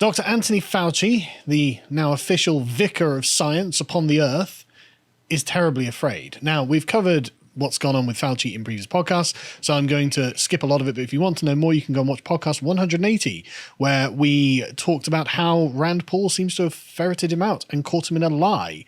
Dr. Anthony Fauci, the now official vicar of science upon the earth, is terribly afraid. Now, we've covered what's gone on with Fauci in previous podcasts, so I'm going to skip a lot of it, but if you want to know more, you can go and watch podcast 180, where we talked about how Rand Paul seems to have ferreted him out and caught him in a lie,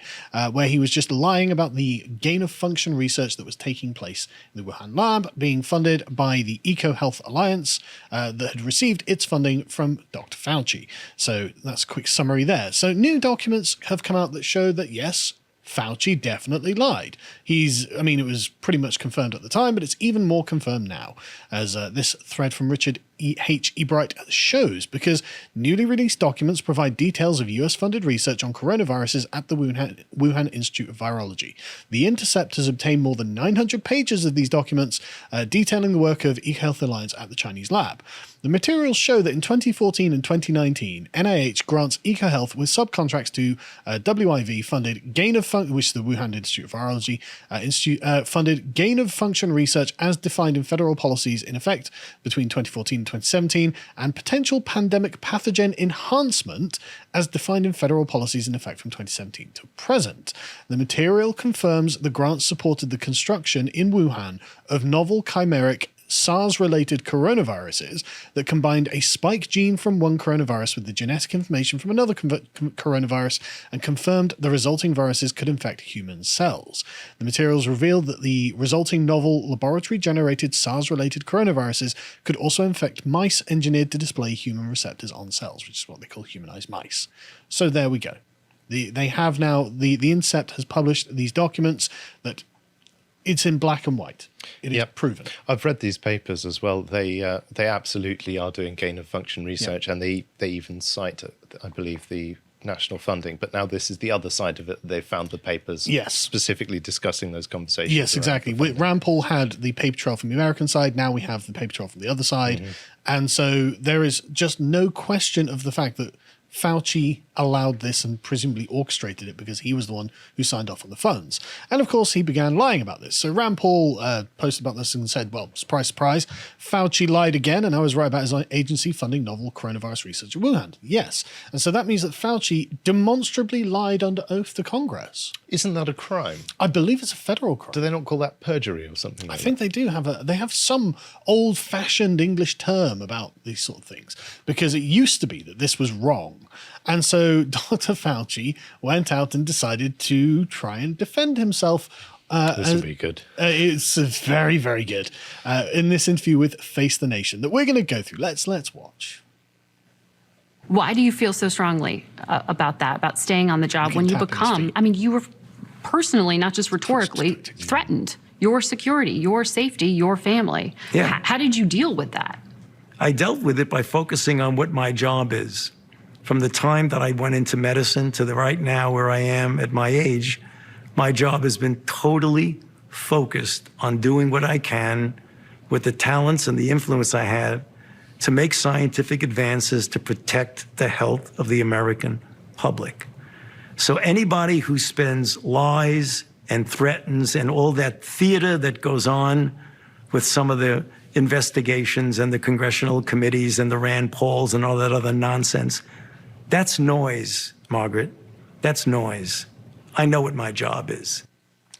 where he was just lying about the gain-of-function research that was taking place in the Wuhan lab, being funded by the EcoHealth Alliance that had received its funding from Dr. Fauci. So that's a quick summary there. So new documents have come out that show that, yes, Fauci definitely lied. It was pretty much confirmed at the time, but it's even more confirmed now, as this thread from Richard H. Ebright shows, because newly released documents provide details of US-funded research on coronaviruses at the Wuhan Institute of Virology. The Intercept has obtained more than 900 pages of these documents detailing the work of EcoHealth Alliance at the Chinese lab. The materials show that in 2014 and 2019, NIH grants EcoHealth with subcontracts to WIV-funded gain-of-function, which is the Wuhan Institute of Virology, funded gain-of-function research as defined in federal policies in effect between 2014 and 2017, and potential pandemic pathogen enhancement as defined in federal policies in effect from 2017 to present. The material confirms the grants supported the construction in Wuhan of novel chimeric SARS-related coronaviruses that combined a spike gene from one coronavirus with the genetic information from another coronavirus and confirmed the resulting viruses could infect human cells. The materials revealed that the resulting novel laboratory-generated SARS-related coronaviruses could also infect mice engineered to display human receptors on cells, which is what they call humanized mice. So there we go. They have now, the Intercept has published these documents that it's in black and white. It is proven. I've read these papers as well. They absolutely are doing gain-of-function research, and they even cite, I believe, the national funding. But now this is the other side of it. They found the papers specifically discussing those conversations. Yes, exactly. Rand Paul had the paper trail from the American side. Now we have the paper trail from the other side. Mm-hmm. And so there is just no question of the fact that Fauci allowed this and presumably orchestrated it because he was the one who signed off on the funds. And of course, he began lying about this. So Rand Paul posted about this and said, well, surprise, surprise, Fauci lied again, and I was right about his agency funding novel coronavirus research in Wuhan. Yes. And so that means that Fauci demonstrably lied under oath to Congress. Isn't that a crime? I believe it's a federal crime. Do they not call that perjury or something like that? I think they do have some old-fashioned English term about these sort of things, because it used to be that this was wrong. And so Dr. Fauci went out and decided to try and defend himself. This will be good. It's very, very good. In this interview with Face the Nation that we're going to go through. Let's watch. Why do you feel so strongly about that, about staying on the job when you become, you were personally, not just rhetorically, threatened? Your security, your safety, your family. Yeah. How did you deal with that? I dealt with it by focusing on what my job is. From the time that I went into medicine to the right now where I am at my age, my job has been totally focused on doing what I can with the talents and the influence I have to make scientific advances to protect the health of the American public. So anybody who spends lies and threatens and all that theater that goes on with some of the investigations and the congressional committees and the Rand Pauls and all that other nonsense, that's noise, Margaret. That's noise. I know what my job is.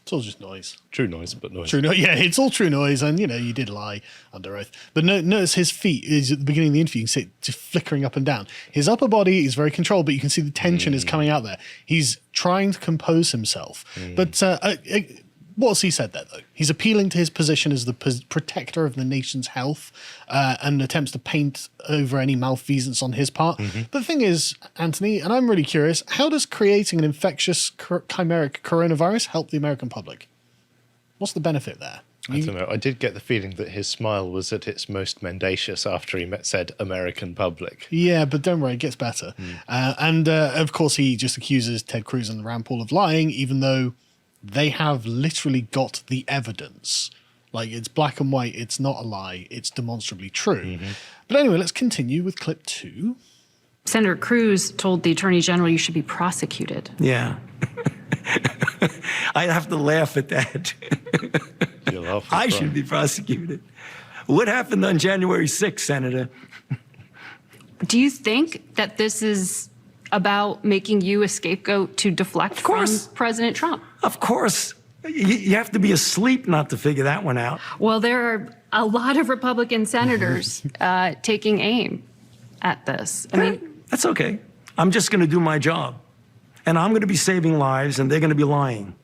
It's all just noise. True noise, but noise. True noise. Yeah, it's all true noise, and you did lie under oath. But notice his feet is at the beginning of the interview. You can see it just flickering up and down. His upper body is very controlled, but you can see the tension is coming out there. He's trying to compose himself. But what's he said there, though? He's appealing to his position as the protector of the nation's health and attempts to paint over any malfeasance on his part. But the thing is, Anthony, and I'm really curious, how does creating an infectious chimeric coronavirus help the American public? What's the benefit there? I don't know. I did get the feeling that his smile was at its most mendacious after he said American public. Yeah, but don't worry, it gets better. Of course, he just accuses Ted Cruz and Rand Paul of lying, even though they have literally got the evidence. Like, it's black and white. It's not a lie. It's demonstrably true. But anyway, let's continue with clip 2. Senator Cruz told the Attorney General you should be prosecuted. Yeah. I have to laugh at that. I should be prosecuted. What happened on January 6th, Senator? Do you think that this is about making you a scapegoat to deflect from President Trump? Of course. You have to be asleep not to figure that one out. Well, there are a lot of Republican senators taking aim at this. I mean, that's okay. I'm just going to do my job. And I'm going to be saving lives, and they're going to be lying.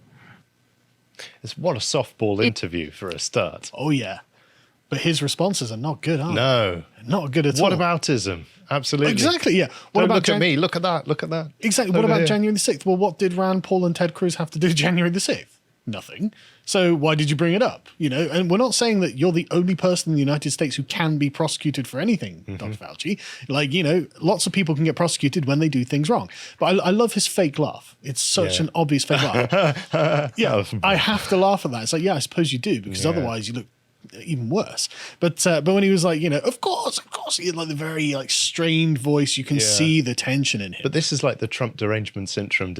What a softball interview for a start. Oh, yeah. But his responses are not good, are they? No. Not good at all. Whataboutism. Absolutely. Exactly, yeah. What about look at me, look at that, look at that. Exactly. What about January the 6th? Well, what did Rand Paul and Ted Cruz have to do January the 6th? Nothing. So why did you bring it up? You know, and we're not saying that you're the only person in the United States who can be prosecuted for anything, Dr. Fauci. Like, you know, lots of people can get prosecuted when they do things wrong. But I love his fake laugh. It's such an obvious fake laugh. Yeah, I have to laugh at that. It's like, yeah, I suppose you do, because otherwise you look even worse. But when he was like, you know, of course, he had like the very like strained voice. You can see the tension in him. But this is like the Trump derangement syndrome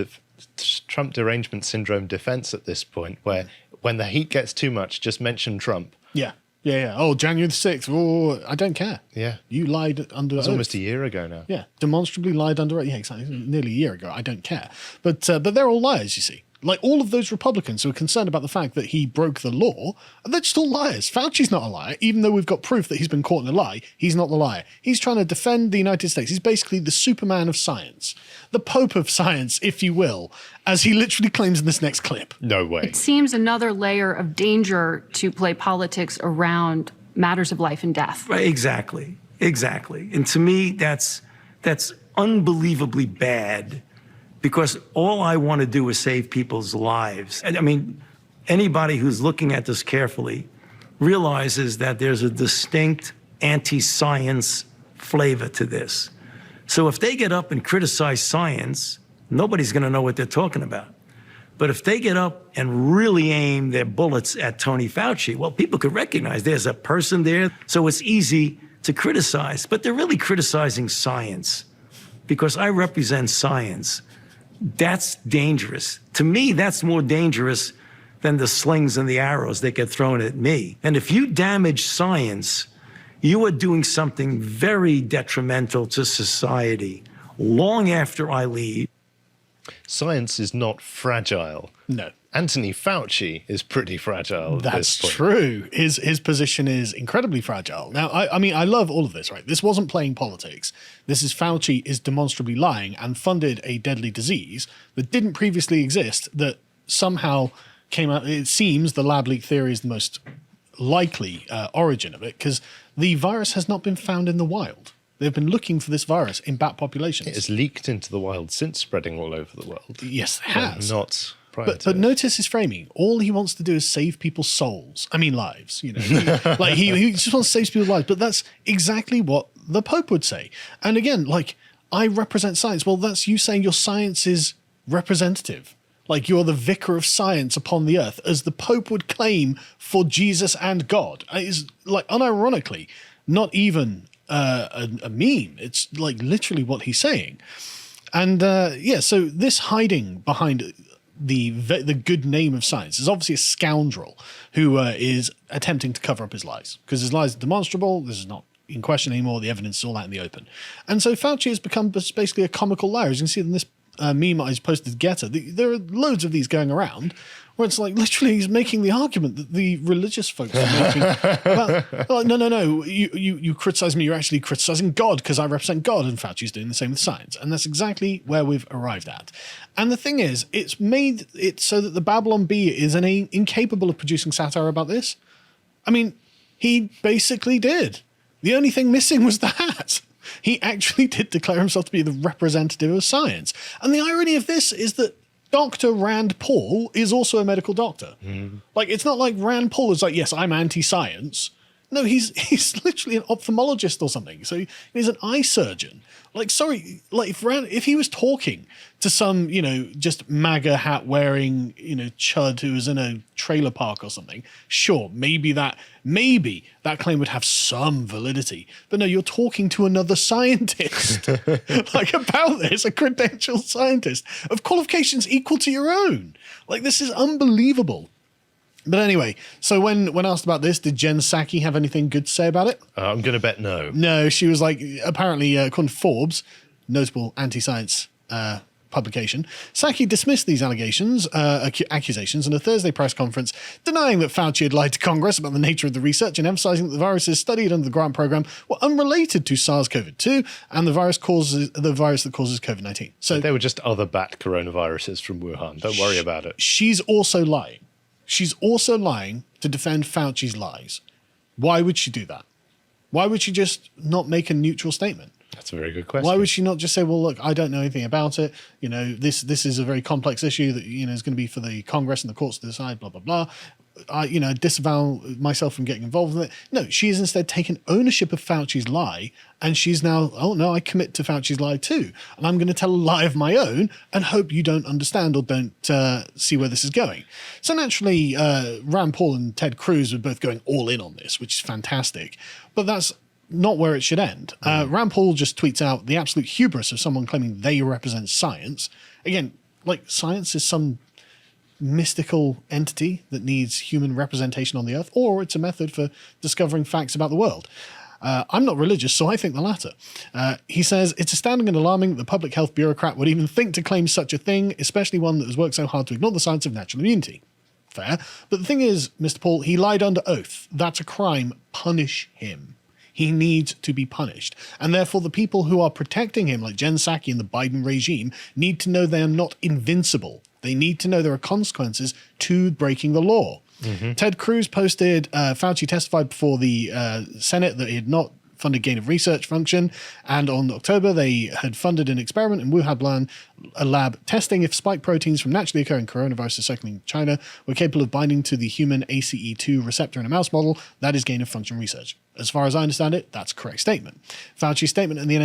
defense at this point, where when the heat gets too much, just mention Trump. Yeah. Oh, January the 6th. Oh, I don't care. Yeah. You lied under oath. It's almost a year ago now. Yeah. Demonstrably lied under oath. Yeah, exactly. Nearly a year ago. I don't care. But they're all liars, you see. Like all of those Republicans who are concerned about the fact that he broke the law, they're just all liars. Fauci's not a liar, even though we've got proof that he's been caught in a lie. He's not the liar. He's trying to defend the United States. He's basically the Superman of science, the Pope of science, if you will, as he literally claims in this next clip. No way. It seems another layer of danger to play politics around matters of life and death. Right, exactly. And to me, that's unbelievably bad. Because all I want to do is save people's lives. And I mean, anybody who's looking at this carefully realizes that there's a distinct anti-science flavor to this. So if they get up and criticize science, nobody's going to know what they're talking about. But if they get up and really aim their bullets at Tony Fauci, well, people could recognize there's a person there. So it's easy to criticize. But they're really criticizing science because I represent science. That's dangerous. To me, that's more dangerous than the slings and the arrows that get thrown at me. And if you damage science, you are doing something very detrimental to society long after I leave. Science is not fragile. No. Anthony Fauci is pretty fragile at That's this point. true. His position is incredibly fragile. Now, I mean, I love all of this, right? This wasn't playing politics. This is Fauci is demonstrably lying and funded a deadly disease that didn't previously exist that somehow came out. It seems the lab leak theory is the most likely origin of it because the virus has not been found in the wild. They've been looking for this virus in bat populations. It has leaked into the wild since spreading all over the world. Yes, it has. Not but notice his framing. All he wants to do is save people's souls. I mean, lives. You know, like he just wants to save people's lives. But that's exactly what the Pope would say. And again, like I represent science. Well, that's you saying your science is representative. Like you're the vicar of science upon the earth, as the Pope would claim for Jesus and God. It's like unironically, not even a meme. It's like literally what he's saying. And so this hiding behind the good name of science is obviously a scoundrel who is attempting to cover up his lies because his lies are demonstrable. This is not in question anymore. The evidence is all out in the open. And so Fauci has become basically a comical liar. As you can see in this meme I posted to Getter, there are loads of these going around where it's like literally he's making the argument that the religious folks are making. Well, no, you criticize me, you're actually criticizing God because I represent God, and Fauci's doing the same with science. And that's exactly where we've arrived at. And the thing is, it's made it so that the Babylon Bee is incapable of producing satire about this. I mean, he basically did. The only thing missing was the hat. He actually did declare himself to be the representative of science. And the irony of this is that Dr. Rand Paul is also a medical doctor. Like, it's not like Rand Paul is like, yes, I'm anti-science. No, he's literally an ophthalmologist or something. So he's an eye surgeon. Like, sorry, like if he was talking to some, just MAGA hat wearing, chud who was in a trailer park or something, sure, maybe that claim would have some validity. But no, you're talking to another scientist, like about this, a credentialed scientist of qualifications equal to your own. Like, this is unbelievable. But anyway, so when asked about this, did Jen Psaki have anything good to say about it? I'm going to bet no. No, she was like, apparently, according to Forbes, notable anti-science publication, Psaki dismissed these accusations in a Thursday press conference, denying that Fauci had lied to Congress about the nature of the research and emphasizing that the viruses studied under the grant program were unrelated to SARS-CoV-2 and the virus that causes COVID-19. So but they were just other bat coronaviruses from Wuhan. Don't worry about it. She's also lying. She's also lying to defend Fauci's lies. Why would she do that? Why would she just not make a neutral statement? That's a very good question. Why would she not just say, well, look, I don't know anything about it. You know, this is a very complex issue that, you know, is going to be for the Congress and the courts to decide, blah, blah, blah. I, you know, disavow myself from getting involved in it. No, she has instead taken ownership of Fauci's lie, and she's now, oh no, I commit to Fauci's lie too. And I'm going to tell a lie of my own and hope you don't understand or don't see where this is going. So naturally, Rand Paul and Ted Cruz are both going all in on this, which is fantastic. But that's not where it should end. Rand Paul just tweets out the absolute hubris of someone claiming they represent science. Again, like science is some mystical entity that needs human representation on the earth, or it's a method for discovering facts about the world. I'm not religious, so I think the latter. He says, it's astounding and alarming that the public health bureaucrat would even think to claim such a thing, especially one that has worked so hard to ignore the science of natural immunity. Fair. But the thing is, Mr. Paul, he lied under oath. That's a crime. Punish him. He needs to be punished. And therefore, the people who are protecting him, like Jen Psaki and the Biden regime, need to know they are not invincible. They need to know there are consequences to breaking the law. Mm-hmm. Ted Cruz posted, Fauci testified before the Senate that he had not funded gain of research function. And on October, they had funded an experiment in Wuhan, a lab testing if spike proteins from naturally occurring coronaviruses circling China were capable of binding to the human ACE2 receptor in a mouse model. That is gain of function research. As far as I understand it, that's a correct statement. Fauci's statement in the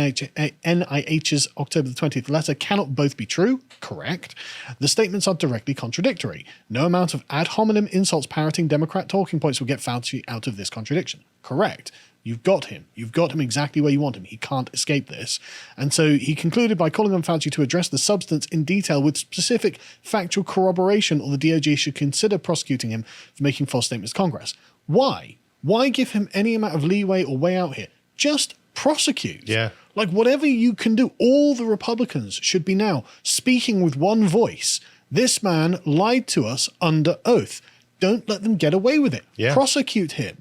NIH's October the 20th letter cannot both be true, correct. The statements are directly contradictory. No amount of ad hominem insults parroting Democrat talking points will get Fauci out of this contradiction, correct. You've got him. You've got him exactly where you want him. He can't escape this. And so he concluded by calling on Fauci to address the substance in detail with specific factual corroboration, or the DOJ should consider prosecuting him for making false statements to Congress. Why? Why give him any amount of leeway or way out here? Just prosecute. Yeah. Like whatever you can do. All the Republicans should be now speaking with one voice. This man lied to us under oath. Don't let them get away with it. Yeah. Prosecute him.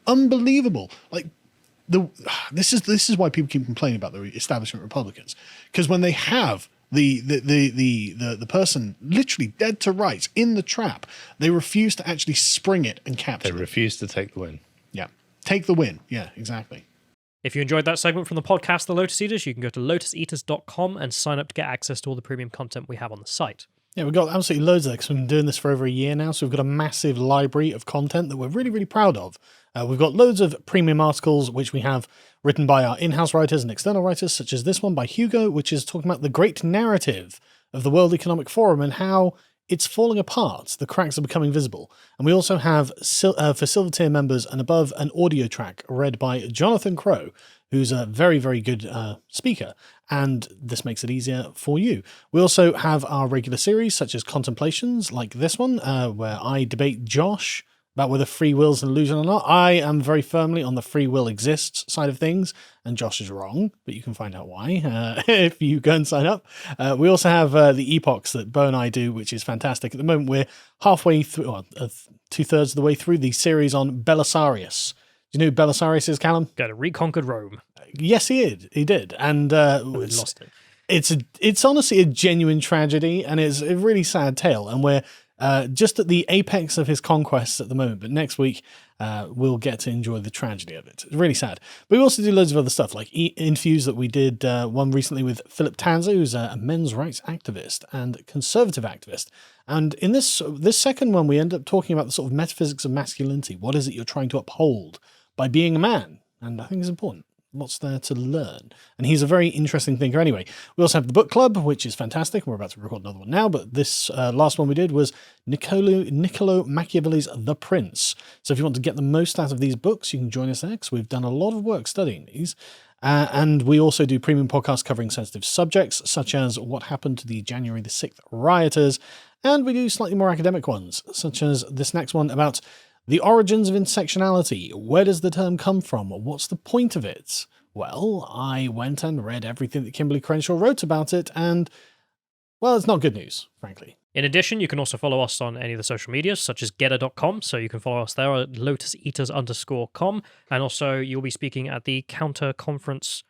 Unbelievable. Like this is why people keep complaining about the establishment Republicans, because when they have the person literally dead to rights in the trap, they refuse to actually spring it and capture. They refuse to take the win. Yeah, take the win. Yeah, exactly. If you enjoyed that segment from the podcast, The Lotus Eaters, you can go to lotuseaters.com and sign up to get access to all the premium content we have on the site. Yeah, we've got absolutely loads of it because we've been doing this for over a year now. So we've got a massive library of content that we're really, really proud of. We've got loads of premium articles, which we have written by our in-house writers and external writers, such as this one by Hugo, which is talking about the great narrative of the World Economic Forum and how it's falling apart. The cracks are becoming visible. And we also have, for silver tier members and above, an audio track read by Jonathan Crow, who's a very, very good speaker, and this makes it easier for you. We also have our regular series, such as Contemplations, like this one, where I debate Josh about whether free will is an illusion or not. I am very firmly on the free will exists side of things, and Josh is wrong, but you can find out why if you go and sign up. We also have the epochs that Bo and I do, which is fantastic. At the moment, we're halfway through, or 2/3 of the way through the series on Belisarius. Do you know who Belisarius is, Callum? Go to reconquered Rome. Yes, he did. And Lost it. It's honestly a genuine tragedy, and it's a really sad tale. And we're just at the apex of his conquests at the moment. But next week, we'll get to enjoy the tragedy of it. It's really sad. But we also do loads of other stuff, like interviews that we did, one recently with Philip Tanzer, who's a men's rights activist and conservative activist. And in this second one, we end up talking about the sort of metaphysics of masculinity. What is it you're trying to uphold by being a man? And I think it's important. Lots there to learn. And he's a very interesting thinker anyway. We also have the book club, which is fantastic. We're about to record another one now, but this last one we did was Niccolo Machiavelli's The Prince. So if you want to get the most out of these books, you can join us there, because we've done a lot of work studying these. And we also do premium podcasts covering sensitive subjects, such as what happened to the January the 6th rioters. And we do slightly more academic ones, such as this next one about the origins of intersectionality. Where does the term come from? What's the point of it? Well, I went and read everything that Kimberly Crenshaw wrote about it, and, well, it's not good news, frankly. In addition, you can also follow us on any of the social medias, such as getter.com, so you can follow us there at lotuseaters_com, and also you'll be speaking at the Counter Conference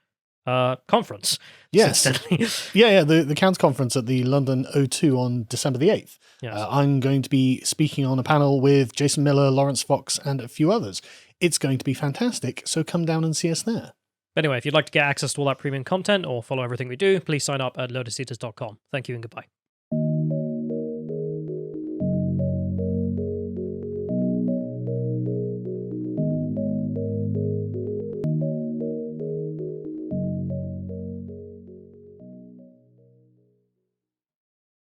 conference. Yes. The Counter Conference at the London O2 on December the 8th. Yes. I'm going to be speaking on a panel with Jason Miller, Lawrence Fox, and a few others. It's going to be fantastic, so come down and see us there. Anyway, if you'd like to get access to all that premium content or follow everything we do, please sign up at lotuseaters.com. Thank you and goodbye.